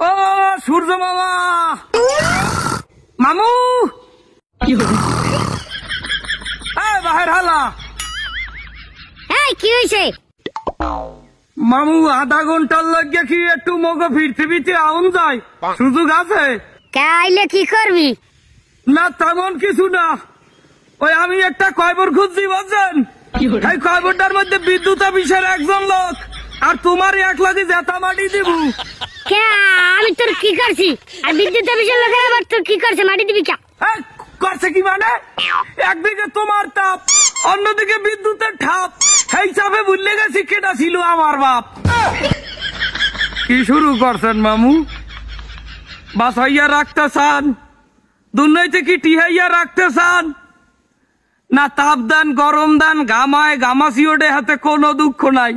ও সূর্য মামা, মামু বাহির হালা। কি হয়েছে মামু? আধা ঘন্টার লাগে কি একটু মগো ফিরতে ফিরতে আউন যায়, সুযোগ আছে? আইলে কি করবি? না তেমন কিছু না, ওই আমি একটা কয়বর খুঁজছি বুঝছেন, এই কয়বরটার মধ্যে বিদ্যুৎ অফিসের একজন লোক আর তোমার এক লাগে জেতা মাটি দিব। আমি তোর কি করছি? আর বিদ্যুৎ অফিসের লোকের আবার তোর কি করছে? মাটি দিবি কে? করছে কি মানে? একদিকে তোমার তাপ, অন্যদিকে বিদ্যুতের ঠাপ, এই চাপে ভুলে গেছি কেটা ছিল আমার বাপ। কি শুরু করছেন মামু? বাসাইয়া রাখতে চান? দুর্নীতি কি টিহাইয়া রাখতে চান? না তাপ দেন, গরম দেন, গামায় গামাসি ওঠে, হাতে কোনো দুঃখ নাই।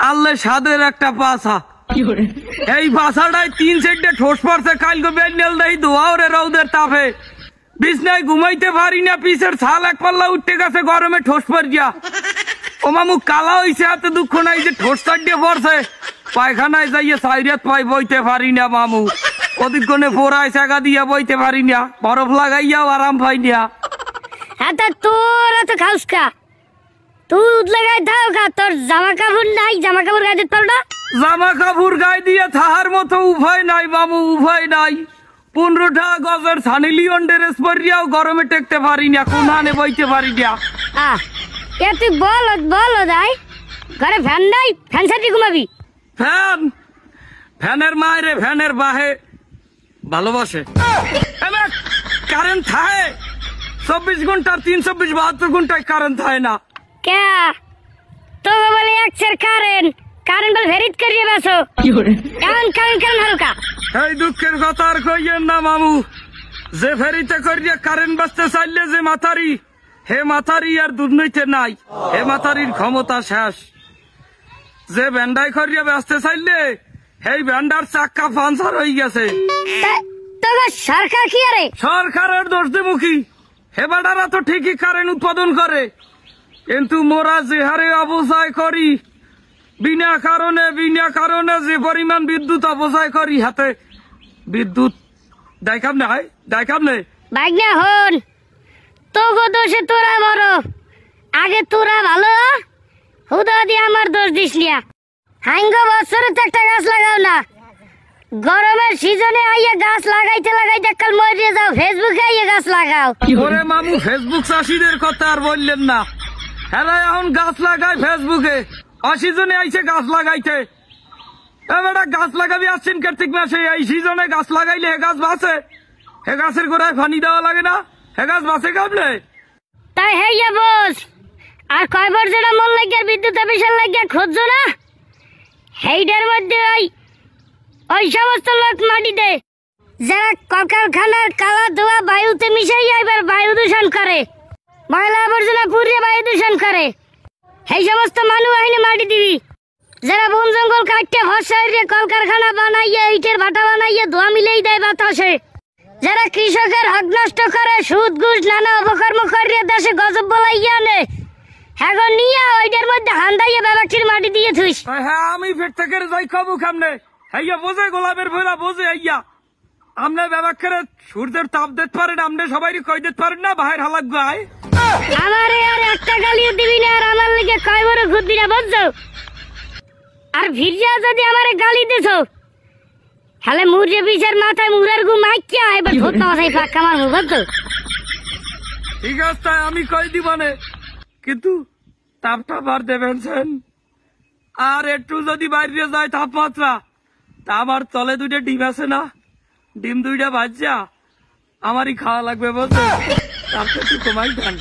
আল্লে সাদের একটা পাশা, এই পাশাটাই 3 সেন্টে ঠোস পড়ছে, কালকে বেন্ডেল দেই ধোয়া ওরে রৌদের তাপে, বিছনায় ঘুমাইতে পারি না, পিছের ছাল এক পাল্লা উঠতে গেছে গরমে ঠোস পর গিয়া। ও মামু কালা হইছে, হাতে দুঃখ নাই যে ঠোস চাটিয়ে পড়ছে, পায়খানায় যাইয়ে সাইরাত পাই বইতে পারি না মামু, কতক্ষণে পোড়ায় চাকা দিয়া বইতে পারি না, বরফ লাগাইয়াও আরাম পাই না। তোর এত খাস কা? তুই লাগাই থাও কা, তোর জামা কাপড় নাই? জামা কাপড় গায়ে দিতে পারো না? জামা কাপড় গায়ে দিয়ে থাহার মতো উভয় নাই মামু, উভয় নাই। 15টা গজের সানি লিওন ড্রেস পরিয়াও গরমে টেকতে পারি না, কোনানে বইতে পারি না। তুই বল দাই ঘরে ফ্যান নাই? ফ্যান সাথে ঘুমাবি? ফ্যানের মায়েরে ফ্যানের বাহে ভালোবাসে। কারেন্ট থাকে 24 ঘন্টার 372 ঘন্টায় কারেন্ট থাকে না। কে তো বলে একসের কারেন্ট বল ভেরিত করিয়ে বসো। কারেন্ট হালকা। এই দুঃখের কথা আর কইয়েন না মামু, যে ফেরিতে করিয়া কারেন্ট বাঁচতে চাইলে যে মাথারি, হে মাথারি আর দুর্নীতি নাই, হে মাথারির ক্ষমতা শেষ। যে ব্যান্ডাই করিয়া বাঁচতে চাইলে এই ব্যান্ডার চাক্কা পাঞ্চার হয়ে গেছে। সরকার কি আরে? সরকারের দোষ দেবো কি? হে বেটারা তো ঠিকই কারেন্ট উৎপাদন করে, কিন্তু মোরা যে হারে অবচয় করি, বিনা কারণে যে পরিমাণ বিদ্যুৎ অপচয় করি, হাতে বিদ্যুৎ দেখাম না বাইক না হন তো গো দোষে তোরা মরো, আগে তোরা ভালো হুদা দিয়ে আমার দোষ দিস নিয়া। হাঙ্গ বছরে তো একটা গাছ লাগাও না, গরমের সিজনে আইয়া গাছ লাগাইতে কাল মরিয়ে যাও, ফেসবুকে আইয়া গাছ লাগাও। ওরে মামু, ফেসবুক চাষিদের কথা আর বললেন না, হ্যাঁ এখন গাছ লাগায় ফেসবুকে, অসিজনে আইছে গাছ লাগাইতে। এবার গাছ লাগাবি আসছেন কার্তিক মাসে, এই সিজনে গাছ লাগাইলে হে গাছ বাঁচে? হে গাছের গোড়ায় পানি দেওয়া লাগে না? হে গাছ বাঁচে কাবলে? তাই হইয়া বস, আর কয়বার যেটা মন লাগিয়া বিদ্যুৎ অফিসের লাগিয়া খুঁজছো না, সেইটার মধ্যে ওই সমস্ত লোক মাটি দেয় যারা কলকারখানার কালা ধোয়া বায়ুতে মিশাইয়া এবার বায়ু দূষণ করে, ময়লা আবর্জনা পুড়িয়ে বায়ু দূষণ করে, সেই সমস্ত মানুষ আইনে মাটি দিবি। যারা বন জঙ্গল কাটতে ফসলে কলকারখানা বানাইয়া ইটের ভাটা বানাইয়া ধোয়া মিলেই দেয় বাতাসে, যারা কৃষকের হক নষ্ট করে, সুদ ঘুষ নানা অপকর্ম করিয়ে দেশে গজব বলাইয়া আনে, এখন নিয়ে ওইটার মধ্যে হান্দাইয়া ব্যাপারটির মাটি দিয়ে থুইস। হ্যাঁ আমি ফের থেকে যাই খাবো কেমনে? হইয়া বোঝে গোলাপের ভোলা বোঝে হইয়া আমনে ব্যবহার করে সূর্যের তাপ দিতে পারেন, আমনে সবাই কই দিতে পারেন না বাহির হালাক গায়। আমারে আর একটা গালিও দিবি না, আর আমার লিগে কয় বড় ঘুরবি না বুঝছো? আর ভিড়িয়া যদি আমারে গালি দিছো তাহলে মুরজে বিষের মাথায় মুরার গু মাইকিয়া এবার ধরতে মাথায় ফাঁকা মারবো বুঝছো? ঠিক আছে আমি কই দিবানে, কিন্তু তাপটা বার দেবেন। আর একটু যদি বাইরে যায় তাপমাত্রা, তা আমার তলে 2টা ডিম আছে না, ডিম 2টা বাজ্যা আমারই খাওয়া লাগবে বুঝছো? তাপটা একটু কমাই দেন।